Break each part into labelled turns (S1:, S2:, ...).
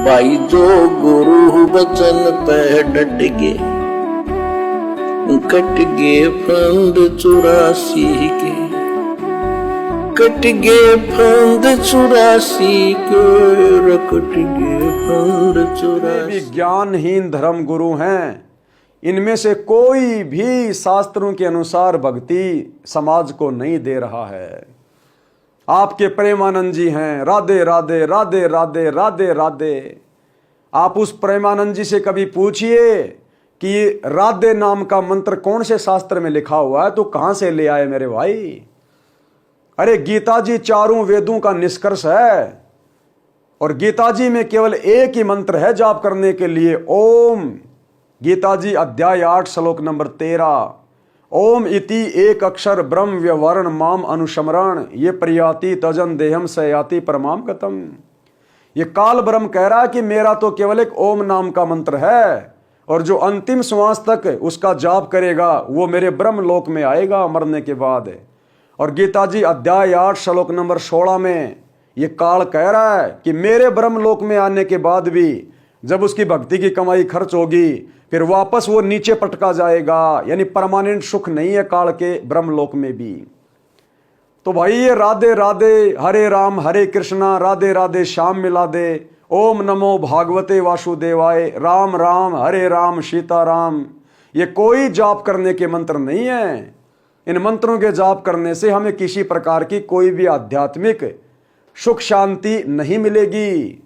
S1: भाई जो गुरु बचन पे डट गे, कट गे फंद 84 के, कट गे फंद 84 के, कट गे फंद 84।
S2: भी ज्ञानहीन धर्म गुरु हैं, इनमें से कोई भी शास्त्रों के अनुसार भक्ति समाज को नहीं दे रहा है। आपके प्रेमानंद जी हैं, राधे राधे राधे राधे राधे राधे। आप उस प्रेमानंद जी से कभी पूछिए कि राधे नाम का मंत्र कौन से शास्त्र में लिखा हुआ है, तो कहां से ले आए मेरे भाई। अरे गीता जी चारों वेदों का निष्कर्ष है, और गीता जी में केवल एक ही मंत्र है जाप करने के लिए, ओम। गीता जी अध्याय 8 श्लोक नंबर 13, ओम इति एक अक्षर ब्रह्म व्यवरण माम अनुस्मरण ये प्रयाति तजन देहम सयाति परमाम गतम। ये काल ब्रह्म कह रहा है कि मेरा तो केवल एक ओम नाम का मंत्र है, और जो अंतिम श्वास तक उसका जाप करेगा वो मेरे ब्रह्म लोक में आएगा मरने के बाद। और गीता जी अध्याय 8 श्लोक नंबर 16 में ये काल कह रहा है कि मेरे ब्रह्म लोक में आने के बाद भी जब उसकी भक्ति की कमाई खर्च होगी फिर वापस वो नीचे पटका जाएगा, यानी परमानेंट सुख नहीं है काल के ब्रह्मलोक में भी। तो भाई ये राधे राधे हरे राम हरे कृष्णा राधे राधे श्याम मिला दे, ओम नमो भागवते वासुदेवाय राम राम हरे राम सीता राम, ये कोई जाप करने के मंत्र नहीं है। इन मंत्रों के जाप करने से हमें किसी प्रकार की कोई भी आध्यात्मिक सुख शांति नहीं मिलेगी।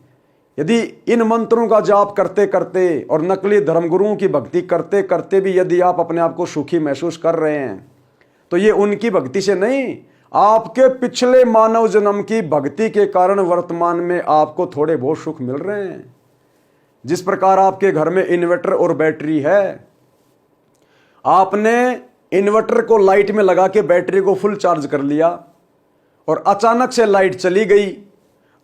S2: यदि इन मंत्रों का जाप करते करते और नकली धर्मगुरुओं की भक्ति करते करते भी यदि आप अपने आप को सुखी महसूस कर रहे हैं, तो ये उनकी भक्ति से नहीं, आपके पिछले मानव जन्म की भक्ति के कारण वर्तमान में आपको थोड़े बहुत सुख मिल रहे हैं। जिस प्रकार आपके घर में इन्वर्टर और बैटरी है, आपने इन्वर्टर को लाइट में लगा के बैटरी को फुल चार्ज कर लिया और अचानक से लाइट चली गई,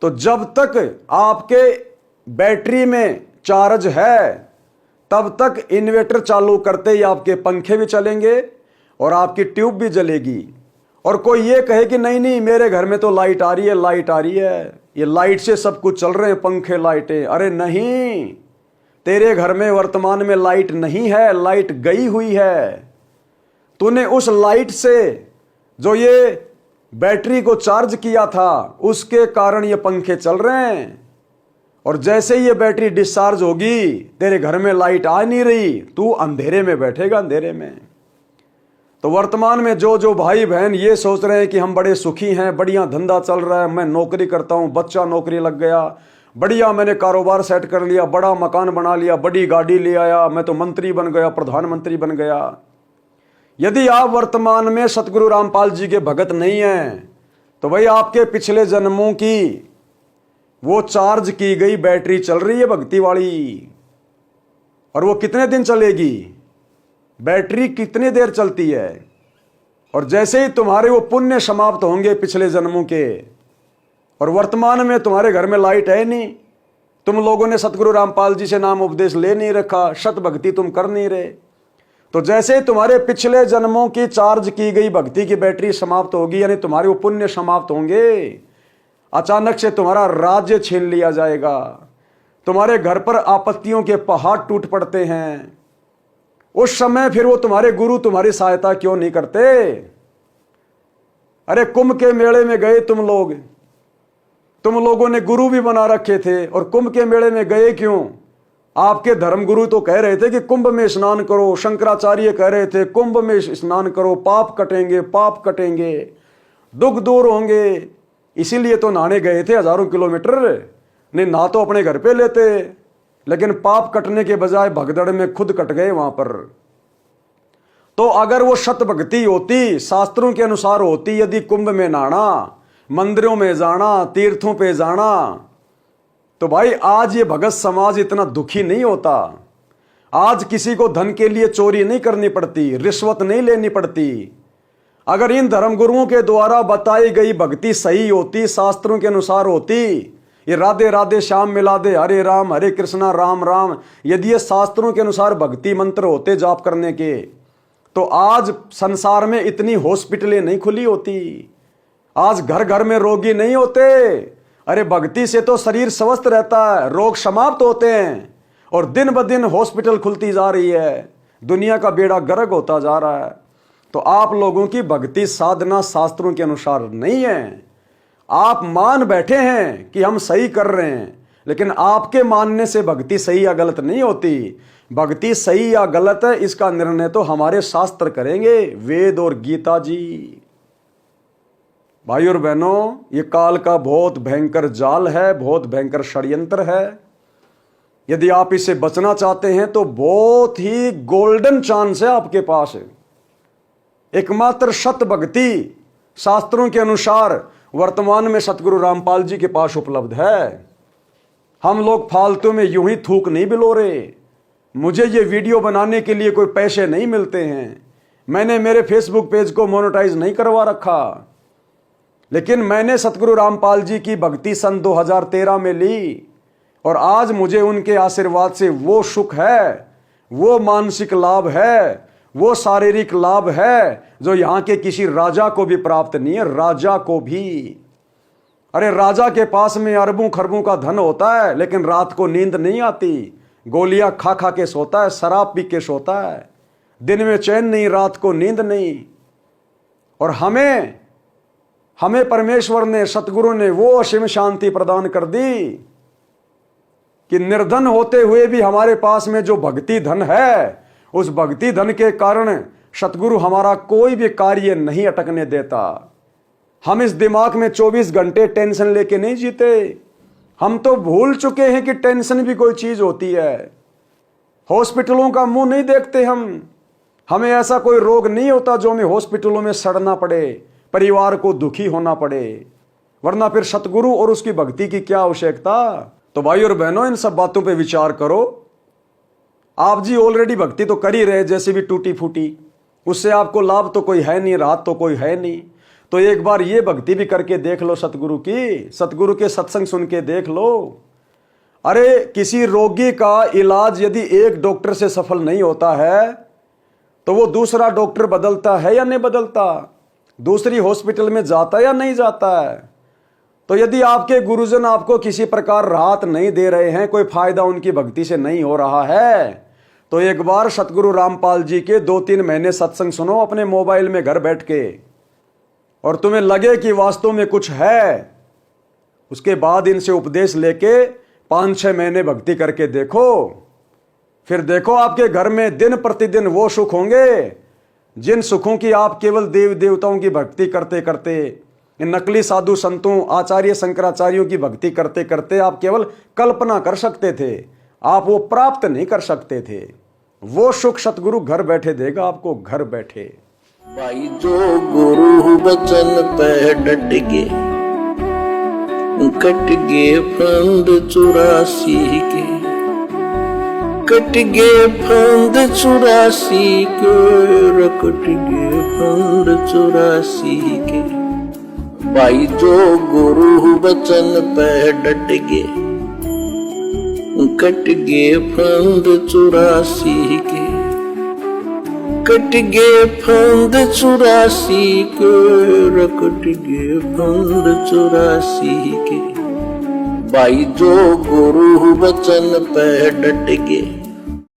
S2: तो जब तक आपके बैटरी में चार्ज है तब तक इन्वर्टर चालू करते ही आपके पंखे भी चलेंगे और आपकी ट्यूब भी जलेगी। और कोई ये कहे कि नहीं नहीं मेरे घर में तो लाइट आ रही है, लाइट आ रही है, ये लाइट से सब कुछ चल रहे हैं, पंखे लाइटें। अरे नहीं, तेरे घर में वर्तमान में लाइट नहीं है, लाइट गई हुई है। तूने उस लाइट से जो ये बैटरी को चार्ज किया था उसके कारण ये पंखे चल रहे हैं, और जैसे ही ये बैटरी डिस्चार्ज होगी तेरे घर में लाइट आ नहीं रही, तू अंधेरे में बैठेगा, अंधेरे में। तो वर्तमान में जो जो भाई बहन ये सोच रहे हैं कि हम बड़े सुखी हैं, बढ़िया धंधा चल रहा है, मैं नौकरी करता हूं, बच्चा नौकरी लग गया, बढ़िया मैंने कारोबार सेट कर लिया, बड़ा मकान बना लिया, बड़ी गाड़ी ले आया, मैं तो मंत्री बन गया, प्रधानमंत्री बन गया। यदि आप वर्तमान में सतगुरु रामपाल जी के भगत नहीं हैं, तो भाई आपके पिछले जन्मों की वो चार्ज की गई बैटरी चल रही है भक्ति वाली, और वो कितने दिन चलेगी, बैटरी कितनी देर चलती है। और जैसे ही तुम्हारे वो पुण्य समाप्त होंगे पिछले जन्मों के, और वर्तमान में तुम्हारे घर में लाइट है नहीं, तुम लोगों ने सतगुरु रामपाल जी से नाम उपदेश ले नहीं रखा, सत भक्ति तुम कर नहीं रहे, तो जैसे तुम्हारे पिछले जन्मों की चार्ज की गई भक्ति की बैटरी समाप्त होगी, यानी तुम्हारे वो पुण्य समाप्त होंगे, अचानक से तुम्हारा राज्य छीन लिया जाएगा, तुम्हारे घर पर आपत्तियों के पहाड़ टूट पड़ते हैं। उस समय फिर वो तुम्हारे गुरु तुम्हारी सहायता क्यों नहीं करते। अरे कुंभ के मेले में गए तुम लोगों ने गुरु भी बना रखे थे, और कुंभ के मेले में गए क्यों। आपके धर्मगुरु तो कह रहे थे कि कुंभ में स्नान करो, शंकराचार्य कह रहे थे कुंभ में स्नान करो, पाप कटेंगे, पाप कटेंगे, दुख दूर होंगे, इसीलिए तो नहाने गए थे हजारों किलोमीटर। नहीं ना तो अपने घर पे लेते, लेकिन पाप कटने के बजाय भगदड़ में खुद कट गए वहां पर। तो अगर वो सत भक्ति होती, शास्त्रों के अनुसार होती, यदि कुंभ में नहाना, मंदिरों में जाना, तीर्थों पे जाना, तो भाई आज ये भगत समाज इतना दुखी नहीं होता। आज किसी को धन के लिए चोरी नहीं करनी पड़ती, रिश्वत नहीं लेनी पड़ती। अगर इन धर्मगुरुओं के द्वारा बताई गई भक्ति सही होती, शास्त्रों के अनुसार होती, ये राधे राधे श्याम मिला दे हरे राम हरे कृष्णा राम राम, यदि ये शास्त्रों के अनुसार भक्ति मंत्र होते जाप करने के, तो आज संसार में इतनी हॉस्पिटलें नहीं खुली होती, आज घर घर में रोगी नहीं होते, अरे भक्ति से तो शरीर स्वस्थ रहता है, रोग समाप्त होते हैं, और दिन ब दिन हॉस्पिटल खुलती जा रही है, दुनिया का बेड़ा गर्क होता जा रहा है। तो आप लोगों की भक्ति साधना शास्त्रों के अनुसार नहीं है। आप मान बैठे हैं कि हम सही कर रहे हैं, लेकिन आपके मानने से भक्ति सही या गलत नहीं होती। भक्ति सही या गलत है इसका निर्णय तो हमारे शास्त्र करेंगे, वेद और गीता जी। भाई और बहनों, ये काल का बहुत भयंकर जाल है, बहुत भयंकर षड्यंत्र है। यदि आप इससे बचना चाहते हैं तो बहुत ही गोल्डन चांस है आपके पास। एकमात्र सत भक्ति शास्त्रों के अनुसार वर्तमान में सतगुरु रामपाल जी के पास उपलब्ध है। हम लोग फालतू में यूं ही थूक नहीं बिलो रहे। मुझे ये वीडियो बनाने के लिए कोई पैसे नहीं मिलते हैं। मैंने मेरे फेसबुक पेज को मोनेटाइज नहीं करवा रखा, लेकिन मैंने सतगुरु रामपाल जी की भक्ति सन 2013 में ली, और आज मुझे उनके आशीर्वाद से वो सुख है, वो मानसिक लाभ है, वो शारीरिक लाभ है जो यहाँ के किसी राजा को भी प्राप्त नहीं है। राजा को भी, अरे राजा के पास में अरबों खरबों का धन होता है, लेकिन रात को नींद नहीं आती, गोलियां खा खा के सोता है, शराब पी के सोता है, दिन में चैन नहीं, रात को नींद नहीं। और हमें परमेश्वर ने, सतगुरु ने वो असीम शांति प्रदान कर दी कि निर्धन होते हुए भी हमारे पास में जो भक्ति धन है, उस भक्ति धन के कारण सतगुरु हमारा कोई भी कार्य नहीं अटकने देता। हम इस दिमाग में 24 घंटे टेंशन लेके नहीं जीते। हम तो भूल चुके हैं कि टेंशन भी कोई चीज होती है। हॉस्पिटलों का मुंह नहीं देखते हम। हमें ऐसा कोई रोग नहीं होता जो हमें हॉस्पिटलों में सड़ना पड़े, परिवार को दुखी होना पड़े, वरना फिर सतगुरु और उसकी भक्ति की क्या आवश्यकता। तो भाई और बहनों, इन सब बातों पे विचार करो। आप जी ऑलरेडी भक्ति तो कर ही रहे, जैसे भी टूटी फूटी, उससे आपको लाभ तो कोई है नहीं, राहत तो कोई है नहीं। तो एक बार ये भक्ति भी करके देख लो सतगुरु की, सतगुरु के सत्संग सुन के देख लो। अरे किसी रोगी का इलाज यदि एक डॉक्टर से सफल नहीं होता है तो वो दूसरा डॉक्टर बदलता है या नहीं बदलता, दूसरी हॉस्पिटल में जाता या नहीं जाता है। तो यदि आपके गुरुजन आपको किसी प्रकार राहत नहीं दे रहे हैं, कोई फायदा उनकी भक्ति से नहीं हो रहा है, तो एक बार सतगुरु रामपाल जी के 2-3 महीने सत्संग सुनो अपने मोबाइल में घर बैठ के, और तुम्हें लगे कि वास्तव में कुछ है। उसके बाद इनसे उपदेश लेके 5-6 महीने भक्ति करके देखो, फिर देखो आपके घर में दिन प्रतिदिन वो सुख होंगे जिन सुखों की आप केवल देव देवताओं की भक्ति करते करते, इन नकली साधु संतों, आचार्य शंकराचार्यों की भक्ति करते करते आप केवल कल्पना कर सकते थे, आप वो प्राप्त नहीं कर सकते थे। वो सुख सतगुरु घर बैठे देगा आपको, घर बैठे।
S1: भाई जो गुरु बचन पे डट गे, कट गे फंद 84 के, कट गे फंद 84 के, कट गे फंद 84 के। भाई जो गुरु बचन पे डट गे, कट गे फंद 84 के, कट गे फंद 84 के, कट गे फंद 84 के। भाई जो गुरु बचन पे डट गे,